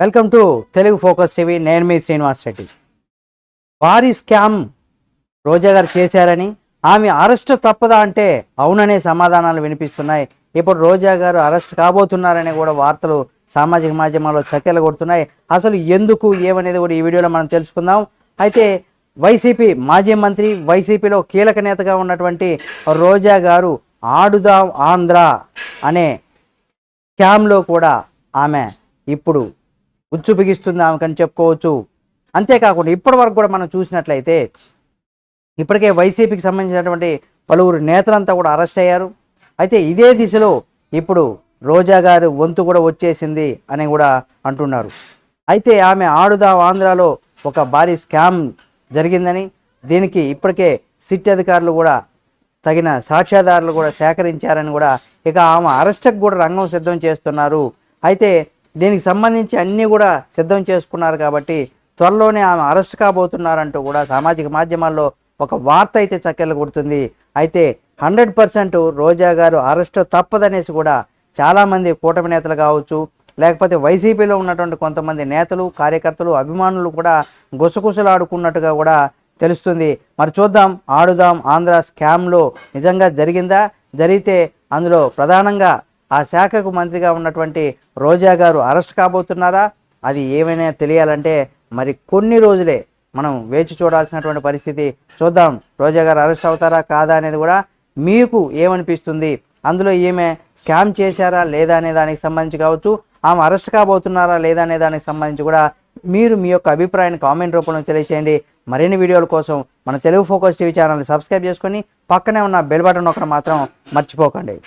Welcome to Telugu focus TV. నేను మీ శ్రీనివాస్ రెడ్డి. భారీ scam రోజా గారు చేశారని, ఆమె అరెస్ట్ తప్పదా అంటే అవుననే సమాధానాలు వినిపిస్తున్నాయి. ఇప్పుడు రోజా గారు అరెస్ట్ కాబోతున్నారని కూడా వార్తలు సామాజిక మాధ్యమాల్లో చక్కెలు కొడుతున్నాయి. అసలు ఎందుకు ఏమనేది కూడా ఈ వీడియోలో మనం తెలుసుకుందాం. అయితే వైసీపీ మాజీ మంత్రి, వైసీపీలో కీలక నేతగా ఉన్నటువంటి రోజా గారు ఆడుదాం ఆంధ్ర అనే స్కామ్లో కూడా ఆమె ఇప్పుడు ఉచ్చు బిగిస్తుంది ఆమెకని చెప్పుకోవచ్చు. అంతేకాకుండా ఇప్పటి వరకు కూడా మనం చూసినట్లయితే ఇప్పటికే వైసీపీకి సంబంధించినటువంటి పలువురు నేతలంతా కూడా అరెస్ట్ అయ్యారు. అయితే ఇదే దిశలో ఇప్పుడు రోజా గారు వంతు కూడా వచ్చేసింది అని కూడా అంటున్నారు. అయితే ఆమె ఆడుదాం ఆంధ్రాలో ఒక భారీ స్కామ్ జరిగిందని, దీనికి ఇప్పటికే సిట్ అధికారులు కూడా తగిన సాక్ష్యాధారాలు కూడా సేకరించారని కూడా ఇక ఆమె అరెస్ట్కి కూడా రంగం సిద్ధం చేస్తున్నారు. అయితే దీనికి సంబంధించి అన్నీ కూడా సిద్ధం చేసుకున్నారు కాబట్టి త్వరలోనే ఆమె అరెస్ట్ కాబోతున్నారంటూ కూడా సామాజిక మాధ్యమాల్లో ఒక వార్త అయితే చక్కెర్లు కొడుతుంది. అయితే 100% రోజా గారు అరెస్ట్ తప్పదనేసి కూడా చాలామంది కూటమి నేతలు కావచ్చు, లేకపోతే వైసీపీలో ఉన్నటువంటి కొంతమంది నేతలు, కార్యకర్తలు, అభిమానులు కూడా గుసగుసలాడుకున్నట్టుగా కూడా తెలుస్తుంది. మరి చూద్దాం, ఆడుదాం ఆంధ్ర స్కామ్లో నిజంగా జరిగిందా? జరిగితే అందులో ప్రధానంగా ఆ శాఖకు మంత్రిగా ఉన్నటువంటి రోజా గారు అరెస్ట్ కాబోతున్నారా? అది ఏమైనా తెలియాలంటే మరి కొన్ని రోజులే మనం వేచి చూడాల్సినటువంటి పరిస్థితి. చూద్దాం, రోజా గారు అరెస్ట్ అవుతారా కాదా అనేది కూడా మీకు ఏమనిపిస్తుంది? అందులో ఈమె స్కామ్ చేశారా లేదా అనే దానికి సంబంధించి కావచ్చు, ఆమె అరెస్ట్ కాబోతున్నారా లేదా అనే దానికి సంబంధించి కూడా మీరు మీ యొక్క అభిప్రాయాన్ని కామెంట్ రూపంలో తెలియచేయండి. మరిన్ని వీడియోల కోసం మన తెలుగు ఫోకస్ టీవీ ఛానల్ని సబ్స్క్రైబ్ చేసుకొని పక్కనే ఉన్న బెల్ బటన్ నొక్కడం మాత్రం మర్చిపోకండి.